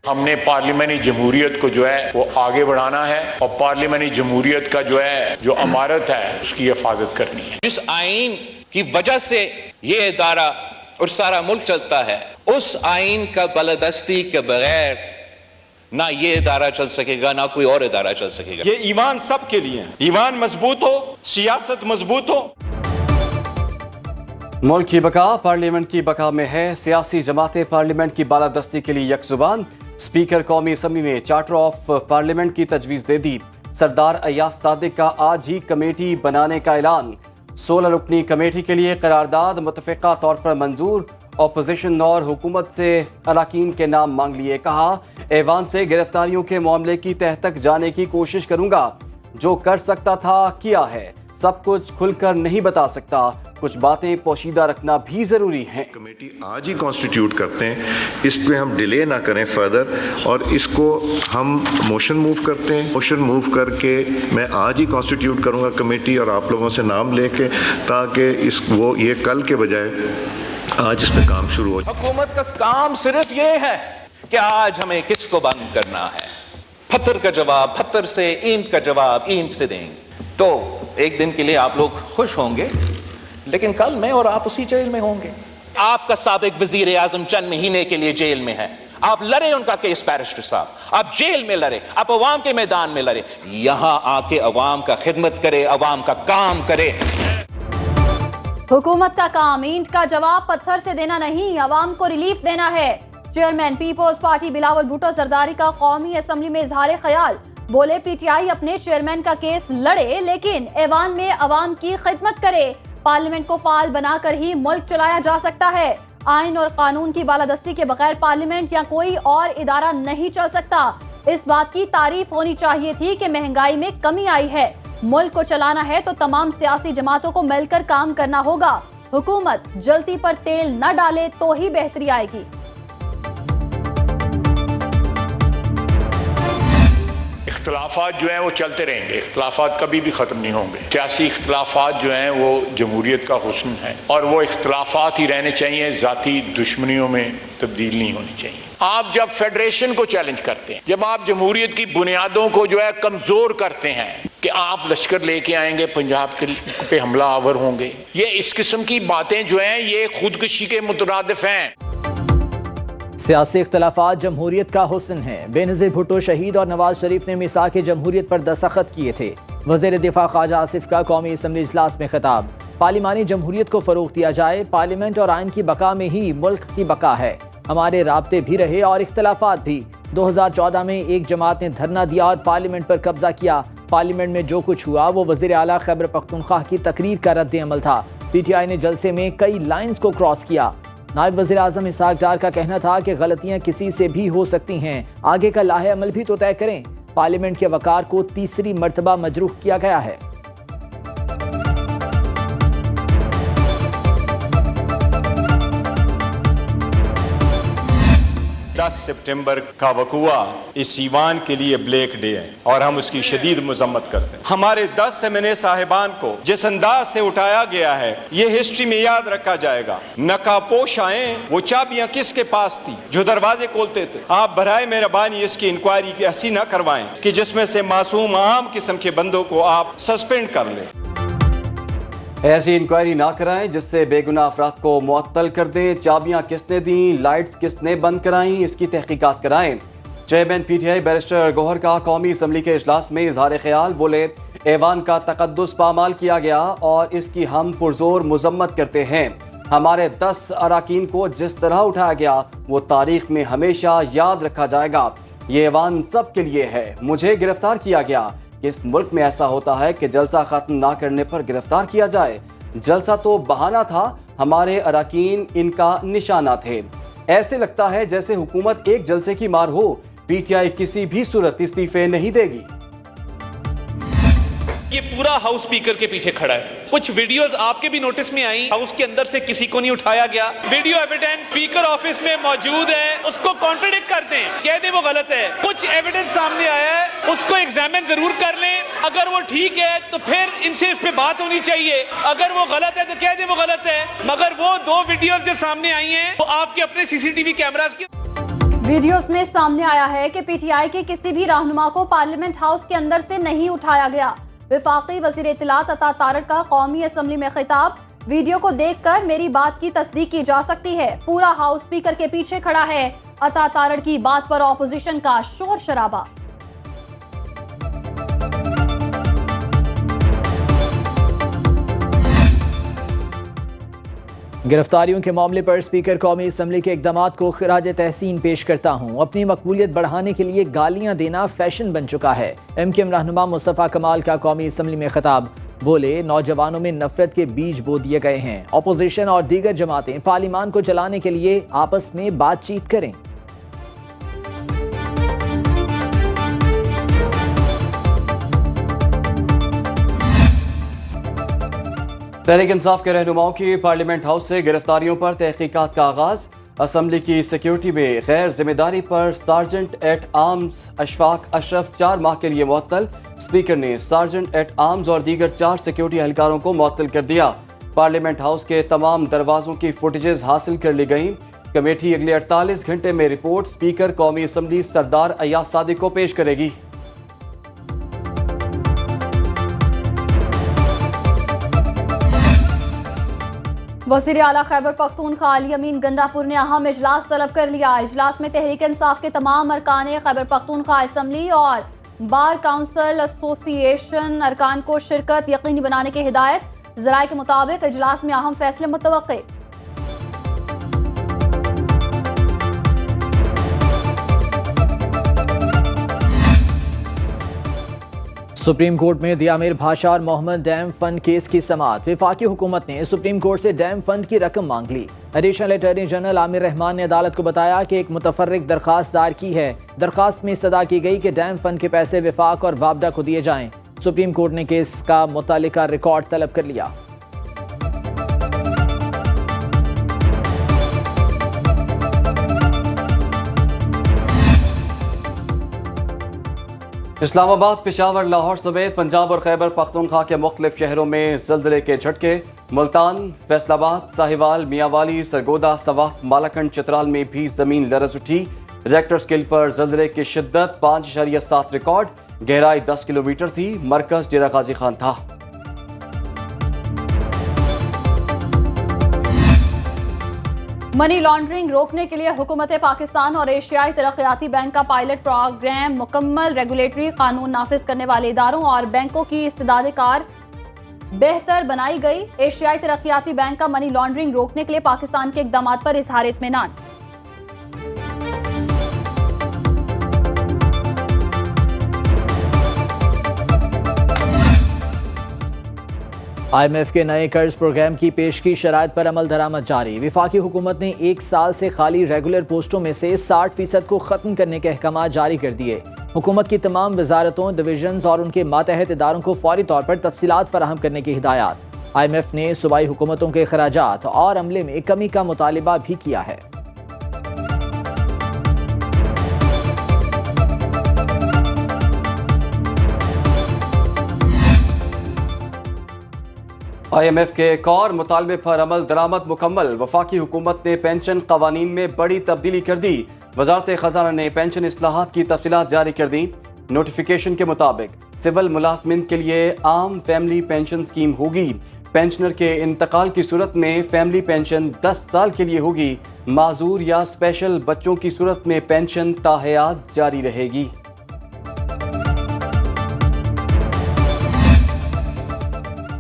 हमने पार्लियामानी जमहूरियत को जो है वो आगे बढ़ाना है और पार्लियामानी जमहूरियत का जो अमारत है उसकी हिफाजत करनी है। जिस आइन की वजह से ये इदारा और सारा मुल्क चलता है, उस आइन का बालादस्ती के बगैर ना ये इदारा चल सकेगा, ना कोई और इदारा चल सकेगा। ये ईमान सबके लिए है। ईमान मजबूत हो, सियासत मजबूत हो। मुल्क की बका पार्लियामेंट की बका में है। सियासी जमातें पार्लियामेंट की बालादस्ती के लिए यकजुबान। स्पीकर कौमी असम्बली में चार्टर ऑफ पार्लियामेंट की तजवीज़ दे दी। सरदार अय्याज सादिक का आज ही कमेटी बनाने का ऐलान। 16 रुकनी कमेटी के लिए करारदाद मुतफ़िक़ा तौर पर मंजूर। अपोजिशन और हुकूमत से अरकान के नाम मांग लिए। कहा, ऐवान से गिरफ्तारियों के मामले की तह तक जाने की कोशिश करूंगा। जो कर सकता था किया है, सब कुछ खुलकर नहीं बता सकता, कुछ बातें पोशीदा रखना भी जरूरी है। कमेटी आज ही कॉन्स्टिट्यूट करते हैं, इस पे हम डिले ना करें फर्दर, और इसको हम मोशन मूव करते हैं। मोशन मूव करके मैं आज ही कॉन्स्टिट्यूट करूंगा कमेटी और आप लोगों से नाम लेके, ताकि ये कल के बजाय आज इस पे काम शुरू हो। हुकूमत का काम सिर्फ ये है कि आज हमें किसको बंद करना है। पत्थर का जवाब पत्थर से, ईंट का जवाब ईंट से देंगे। तो एक दिन के लिए आप लोग खुश होंगे, लेकिन कल मैं और आप उसी जेल में होंगे। आपका साबिक वजीर आजम चंद महीने के लिए जेल में है। आप लड़े उनका केस बैरिस्टर साहब, आप जेल में लड़े, आप अवाम के मैदान में लड़े। यहां आके अवाम का खिदमत करे, अवाम का काम करे। हुकूमत का काम ईंट का जवाब पत्थर से देना नहीं, अवाम को रिलीफ देना है। Chairman People's Party Bilawal Bhutto Zardari का कौमी असम्बली में इजहार ख्याल। बोले, पीटीआई अपने चेयरमैन का केस लड़े, लेकिन ऐवान में अवाम की खिदमत करे। पार्लियामेंट को फाल बनाकर ही मुल्क चलाया जा सकता है। आइन और कानून की बालादस्ती के बगैर पार्लियामेंट या कोई और इदारा नहीं चल सकता। इस बात की तारीफ होनी चाहिए थी कि महंगाई में कमी आई है। मुल्क को चलाना है तो तमाम सियासी जमातों को मिलकर काम करना होगा। हुकूमत जल्दी पर तेल न डाले तो ही बेहतरी आएगी। इख्तलाफात जो हैं वो चलते रहेंगे, इख्तलाफात कभी भी ख़त्म नहीं होंगे। सियासी इख्तलाफात जो हैं वो जमहूरियत का हुस्न है और वो इख्तलाफात ही रहने चाहिए, ज़ाती दुश्मनियों में तब्दील नहीं होनी चाहिए। आप जब फेडरेशन को चैलेंज करते हैं, जब आप जमहूरियत की बुनियादों को जो है कमज़ोर करते हैं कि आप लश्कर लेके आएंगे, पंजाब के पे हमला आवर होंगे, ये इस किस्म की बातें जो हैं ये खुदकुशी के मुतरादिफ हैं। सियासी इख्तलाफात जमहूरियत का हुस्न है। बेनज़ीर भुट्टो शहीद और नवाज शरीफ ने मिसाक जमहूरियत पर दस्तखत किए थे। वज़ीर दिफा ख्वाजा आसिफ का कौमी असम्बली इजलास में खिताब। पार्लिमानी जमहूरियत को फ़रोग़ दिया जाए, पार्लियामेंट और आइन की बका में ही मुल्क की बका है। हमारे राब्ते भी रहे और इख्तलाफात भी। 2014 में एक जमात ने धरना दिया और पार्लियामेंट पर कब्जा किया। पार्लियामेंट में जो कुछ हुआ वो वज़ीर आला खैबर पख्तूनख्वा की तकरीर का रद्द अमल था। पीटीआई ने जलसे में कई लाइन्स को क्रॉस किया। नायब वज़ीर आज़म इसहाक डार का कहना था कि गलतियां किसी से भी हो सकती हैं, आगे का लाहे अमल भी तो तय करें। पार्लियामेंट के वकार को तीसरी मर्तबा मजरूह किया गया है। 10 सितंबर का वक़ुआ इस ईवान के लिए ब्लैक डे है और हम उसकी शदीद मजम्मत करते हैं। हमारे 10 एमएनए साहिबान को जिस अंदाज से उठाया गया है, ये हिस्ट्री में याद रखा जाएगा। नकाबपोश आए, वो चाबियां किसके पास थी जो दरवाजे खोलते थे? आप बराए मेहरबानी इसकी इंक्वायरी ऐसी ना करवाएं कि जिसमें से मासूम आम किस्म के बंदों को आप सस्पेंड कर लें। ऐसी इंक्वायरी ना कराएं जिससे बेगुनाह अफराद को मुअत्तल कर दें। चाबियां किसने दी, लाइट्स किसने बंद कराई, इसकी तहकीकात कराएं। चेयरमैन पीटीआई बैरिस्टर गौहर का कौमी असम्बली के इजलास में इजहार ख्याल। बोले, ऐवान का तकद्दुस पामाल किया गया और इसकी हम पुरजोर मजम्मत करते हैं। हमारे 10 अरकान को जिस तरह उठाया गया वो तारीख में हमेशा याद रखा जाएगा। ये ऐवान सब के लिए है। मुझे गिरफ्तार किया गया। इस मुल्क में ऐसा होता है कि जलसा खत्म ना करने पर गिरफ्तार किया जाए। जलसा तो बहाना था, हमारे अरकान इनका निशाना थे। ऐसे लगता है जैसे हुकूमत एक जलसे की मार हो। पीटीआई किसी भी सूरत इस्तीफे नहीं देगी। ये पूरा हाउस स्पीकर के पीछे खड़ा है। कुछ वीडियोस आपके भी नोटिस में आई, हाउस के अंदर से किसी को नहीं उठाया गया। वीडियो एविडेंस स्पीकर ऑफिस में मौजूद है, उसको कॉन्ट्रडिक्ट कर दें, कह दें वो गलत है। कुछ एविडेंस सामने आया है, उसको एग्जामिन जरूर कर लें। अगर वो ठीक है तो फिर इनसे इस पे बात होनी चाहिए। अगर वो गलत है तो कह दें वो गलत है। मगर वो 2 वीडियोस जो सामने आई हैं वो आपके अपने सीसीटीवी कैमरास की। वीडियोस में सामने आया है कि पीटीआई के किसी भी रहनुमा को पार्लियामेंट हाउस के अंदर से नहीं उठाया गया। वफाकी वज़ीर इत्तलात अता तारड़ का कौमी असम्बली में खिताब, वीडियो को देखकर मेरी बात की तस्दीक की जा सकती है। पूरा हाउस स्पीकर के पीछे खड़ा है। अता तारड़ की बात पर ऑपोजिशन का शोर शराबा। गिरफ्तारियों के मामले पर स्पीकर कौमी असम्बली के इक़दामात को खिराज तहसीन पेश करता हूँ। अपनी मकबूलियत बढ़ाने के लिए गालियाँ देना फैशन बन चुका है। MKM रहनुमा मुस्तफ़ा कमाल का कौमी असम्बली में खिताब, बोले नौजवानों में नफरत के बीज बो दिए गए हैं। अपोजिशन और दीगर जमातें पार्लियामान को चलाने के लिए आपस में बातचीत करें। तहरीक इंसाफ के रहनुमाओं की पार्लियामेंट हाउस से गिरफ्तारियों पर तहकीकात का आगाज। असम्बली की सिक्योरिटी में गैर जिम्मेदारी पर sergeant at arms Ashfaq Ashraf 4 माह के लिए मुअत्तल। स्पीकर ने सार्जेंट एट आर्म्स और दीगर 4 सिक्योरिटी एहलकारों को मुअत्तल कर दिया। पार्लियामेंट हाउस के तमाम दरवाजों की फुटेजेस हासिल कर ली गई। कमेटी अगले 48 घंटे में रिपोर्ट स्पीकर कौमी असम्बली सरदार अयाज सादिक को पेश करेगी। वज़ीर आला खैबर पख्तूनख्वा अली अमीन गंडापुर ने अहम इजलास तलब कर लिया। इजलास में तहरीक इंसाफ के तमाम अरकान खैबर पख्तूनख्वा असम्बली और बार काउंसिल एसोसिएशन अरकान को शिरकत यकीनी बनाने की हिदायत। ज़राए के मुताबिक इजलास में अहम फैसले मुतवक्के। सुप्रीम कोर्ट में दियामिर भाषा और मोहम्मद डैम फंड केस की समाअत। वफाकी हुकूमत ने सुप्रीम कोर्ट से डैम फंड की रकम मांग ली। Additional attorney general Aamir Rehman ने अदालत को बताया कि एक मुतफर्रिक दरखास्त दायर की है। दरखास्त में इस्तदा की गई कि डैम फंड के पैसे विफाक और वाबडा को दिए जाएं। सुप्रीम कोर्ट ने केस का मुतालिका रिकॉर्ड तलब कर लिया। इस्लामाबाद, पेशावर, लाहौर समेत पंजाब और खैबर पख्तूनख्वा के मुख्तलिफ शहरों में ज़ल्ज़ले के झटके। मुल्तान, फैसलाबाद, साहिवाल, मियांवाली, सरगोदा, सवात, मालाकंड, चित्राल में भी ज़मीन लरज़ उठी। रेक्टर स्केल पर ज़ल्ज़ले की शिद्दत 5.7 रिकॉर्ड। गहराई 10 किलोमीटर थी। मरकज़ डेरा गाजी खान था। मनी लॉन्ड्रिंग रोकने के लिए हुकूमत पाकिस्तान और एशियाई तरक्याती बैंक का पायलट प्रोग्राम मुकम्मल रेगुलेटरी कानून नाफिज करने वाले इदारों और बैंकों की इस्तेदाद कार बेहतर बनाई गई। एशियाई तरक्याती बैंक का मनी लॉन्ड्रिंग रोकने के लिए पाकिस्तान के इक़दामात पर इजहार इत्मीनान। IMF के नए कर्ज प्रोग्राम की पेश की शराइत पर अमल दरामद जारी। वफाकी हुकूमत ने 1 साल से खाली रेगुलर पोस्टों में से 60% को खत्म करने के अहकाम जारी कर दिए। हुकूमत की तमाम वजारतों, डिवीजन और उनके मातहत इदारों को फौरी तौर पर तफसीलात फराहम करने की हिदायत। IMF ने सूबाई हुकूमतों के खराजात और अमले में कमी का मुतालिबा भी किया है। IMF के एक और मुतालबे पर अमल दरामद मुकम्मल। वफाकी हुकूमत ने पेंशन कवानीन में बड़ी तब्दीली कर दी। वजारत खजाना ने पेंशन इस्लाहात की तफसीलात जारी कर दी। नोटिफिकेशन के मुताबिक सिविल मुलाजमिन के लिए आम फैमिली पेंशन स्कीम होगी। पेंशनर के इंतकाल की सूरत में फैमिली पेंशन 10 साल के लिए होगी। माजूर या स्पेशल बच्चों की सूरत में पेंशन ताहयात जारी रहेगी।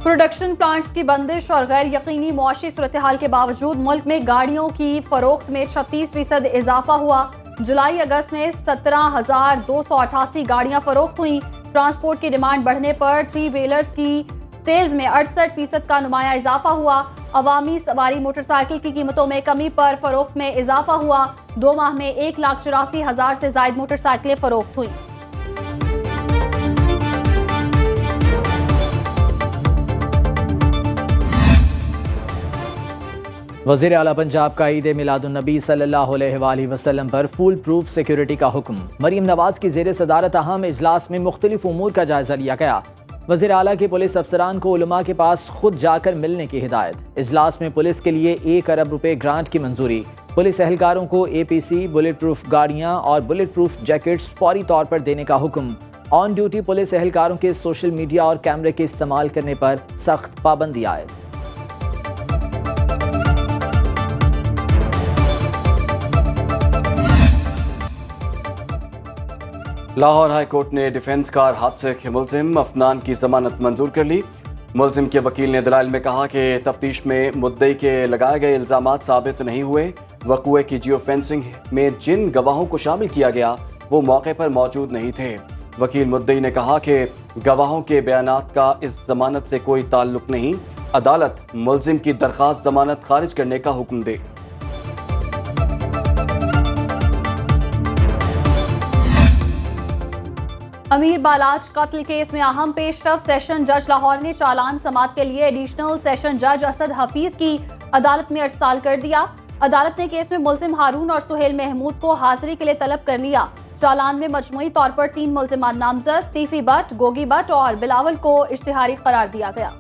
प्रोडक्शन प्लांट्स की बंदिश और गैर यकीनी मुआशी सूरत हाल के बावजूद मुल्क में गाड़ियों की फरोख्त में 36% इजाफा हुआ। जुलाई अगस्त में 17,288 गाड़ियां फरोख्त हुई। ट्रांसपोर्ट की डिमांड बढ़ने पर 3 व्हीलर्स की सेल्स में 68% का नुमाया इजाफा हुआ। अवामी सवारी मोटरसाइकिल की कीमतों में कमी पर फरोख्त में इजाफा हुआ। 2 माह में 1,84,000 से जायद मोटरसाइकिलें फरोख्त हुई। वज़ीर आला पंजाब का ईद मिलादुन्नबी सल्लल्लाहु अलैहि वसल्लम पर फुल प्रूफ सिक्योरिटी का हुक्म। मरीम नवाज की ज़ेर सदारत अहम इजलास में मुख्तलिफ उमूर का जायजा लिया गया। वज़ीर आला के पुलिस अफसरान को उलमा के पास खुद जाकर मिलने की हिदायत। इजलास में पुलिस के लिए 1 अरब रुपए ग्रांट की मंजूरी। पुलिस एहलकारों को APC, बुलेट प्रूफ गाड़ियां और बुलेट प्रूफ जैकेट्स फौरी तौर पर देने का हुक्म। ऑन ड्यूटी पुलिस एहलकारों के सोशल मीडिया और कैमरे के इस्तेमाल करने पर सख्त पाबंदी आयद। लाहौर हाई कोर्ट ने डिफेंस कार हादसे के मुलजिम अफनान की जमानत मंजूर कर ली। मुलजिम के वकील ने दलाइल में कहा कि तफ्तीश में मुद्दई के लगाए गए इल्जामात साबित नहीं हुए। वक़ुए की जियो फेंसिंग में जिन गवाहों को शामिल किया गया वो मौके पर मौजूद नहीं थे। वकील मुद्दई ने कहा कि गवाहों के बयानात का इस जमानत से कोई ताल्लुक नहीं। अदालत मुलजिम की दरख्वास्त जमानत खारिज करने का हुक्म दे। अमीर बालाज कत्ल केस में अहम पेशरफ सेशन जज लाहौर ने चालान समाअत के लिए एडिशनल सेशन जज असद हफीज की अदालत में अरसाल कर दिया। अदालत ने केस में मुलजिम हारून और सुहेल महमूद को हाजिरी के लिए तलब कर लिया। चालान में मजमूई तौर पर 3 मुलजिमान नामजद तीफी भट्ट, गोगी भट्ट और बिलावल को इश्तिहारी करार दिया गया।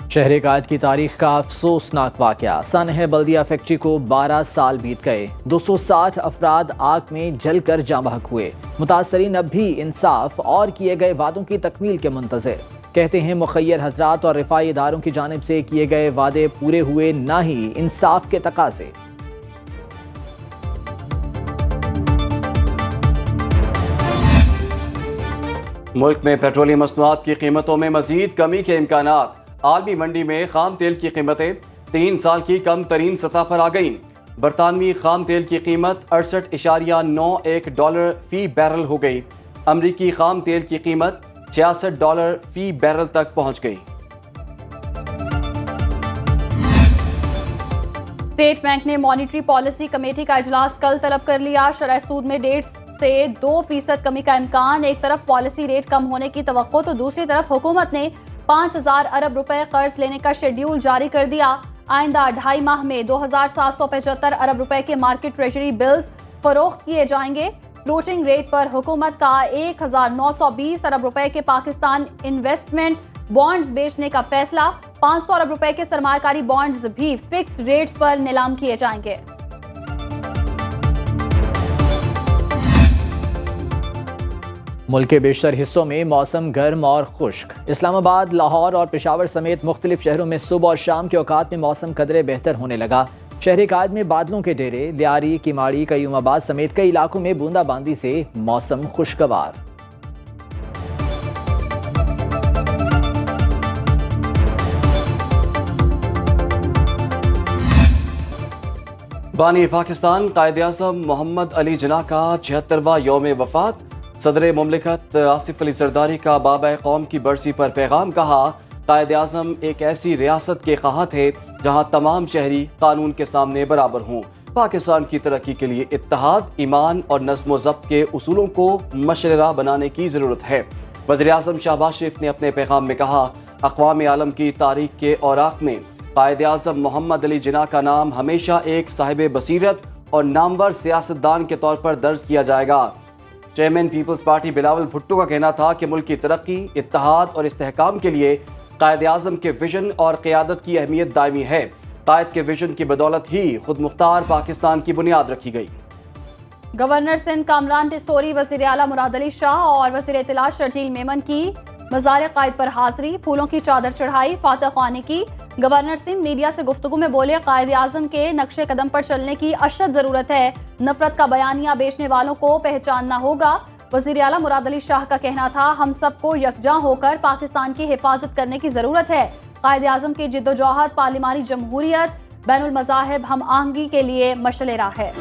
शहर कायद की तारीख का अफसोसनाक वाकया। सनह बल्दिया फैक्ट्री को 12 साल बीत गए। 260 अफराद आग में जलकर जाँ बहक हुए। मुतासरीन अब भी इंसाफ और किए गए वादों की तकमील के मुंतज़िर। कहते हैं मुखय्यर हजरात और रिफाई इदारों की जानिब से किए गए वादे पूरे हुए, ना ही इंसाफ के तकाजे। मुल्क में पेट्रोलियम मसनूआत की कीमतों में मजीद कमी के इम्कानात। आलमी मंडी में खाम तेल की कीमतें 3 साल की कम तरीन सतह पर आ गईं। बरतानवी खाम तेल की कीमत $68.91 फी बैरल हो गई। अमरीकी खाम तेल की कीमत $66 फी बैरल तक पहुंच गई। स्टेट बैंक ने मॉनिटरी पॉलिसी कमेटी का इजलास कल तलब कर लिया। शरह सूद में 1.5 से 2% कमी का इम्कान। एक तरफ पॉलिसी रेट कम होने की तवक्को तो दूसरी तरफ हुकूमत ने 5,000 अरब रुपए कर्ज लेने का शेड्यूल जारी कर दिया। आइंदा 2.5 माह में 2,775 अरब रुपए के मार्केट ट्रेजरी बिल्स फरोख्त किए जाएंगे। फ्लोटिंग रेट पर हुकूमत का 1,920 अरब रुपए के पाकिस्तान इन्वेस्टमेंट बॉन्ड्स बेचने का फैसला। 500 अरब रुपए के सरमायाकारी बॉन्ड्स भी फिक्स्ड रेट्स पर नीलाम किए जाएंगे। मुल्क के बेशतर हिस्सों में मौसम गर्म और खुश्क। इस्लामाबाद, लाहौर और पेशावर समेत मुख्तलिफ शहरों में सुबह और शाम के औकात में मौसम कदरे बेहतर होने लगा। शहर कायद में बादलों के डेरे, लियारी, किमाड़ी, कयूमाबाद समेत कई इलाकों में बूंदाबांदी से मौसम खुशगवार। बानी पाकिस्तान कायद-ए-आज़म मोहम्मद अली जिन्ना का 76वां यौम वफात। सदर मुमलिकत आसिफ अली जरदारी का बाबा कौम की बरसी पर पैगाम। कहा, कायद-ए-आज़म एक ऐसी रियासत के ख़्वाह थे जहाँ तमाम शहरी कानून के सामने बराबर हों। पाकिस्तान की तरक्की के लिए इत्तेहाद, ईमान और नज़्म व ज़ब्त के उसूलों को मशरे बनाने की ज़रूरत है। वज़ीर-ए-आज़म शहबाज शरीफ ने अपने पैगाम में कहा, अक़वाम आलम की तारीख के औराक में कायद-ए-आज़म मोहम्मद अली जिन्ना का नाम हमेशा एक साहिब बसीरत और नामवर सियासतदान के तौर पर दर्ज किया जाएगा। Chairman People's Party Bilawal Bhutto का कहना था कि मुल्क की तरक्की, इत्तेहाद और इस्तेहकाम के लिए कायद-ए-आज़म के विजन और क़यादत की अहमियत दायमी है। कायद के विजन की बदौलत ही खुद मुख्तार पाकिस्तान की बुनियाद रखी गई। गवर्नर सिंध कामरान टिसोरी, वज़ीर आला मुराद अली शाह और वज़ीर इत्तलात शर्जील मेमन की मज़ार कायद पर हाजिरी, फूलों की चादर चढ़ाई, फातह ख्वानी की। गवर्नर सिंह मीडिया से गुफ्तगू में बोले, कायद आज़म के नक्शे कदम पर चलने की अशद जरूरत है। नफरत का बयानिया बेचने वालों को पहचानना होगा। वज़ीर आला मुराद अली शाह का कहना था, हम सबको यकजा होकर पाकिस्तान की हिफाजत करने की जरूरत है। कायद आज़म की जिद्दोजहद पार्लिमानी जमहूरियत, बैनुल मज़ाहिब हम आहंगी के लिए मशअल राह है।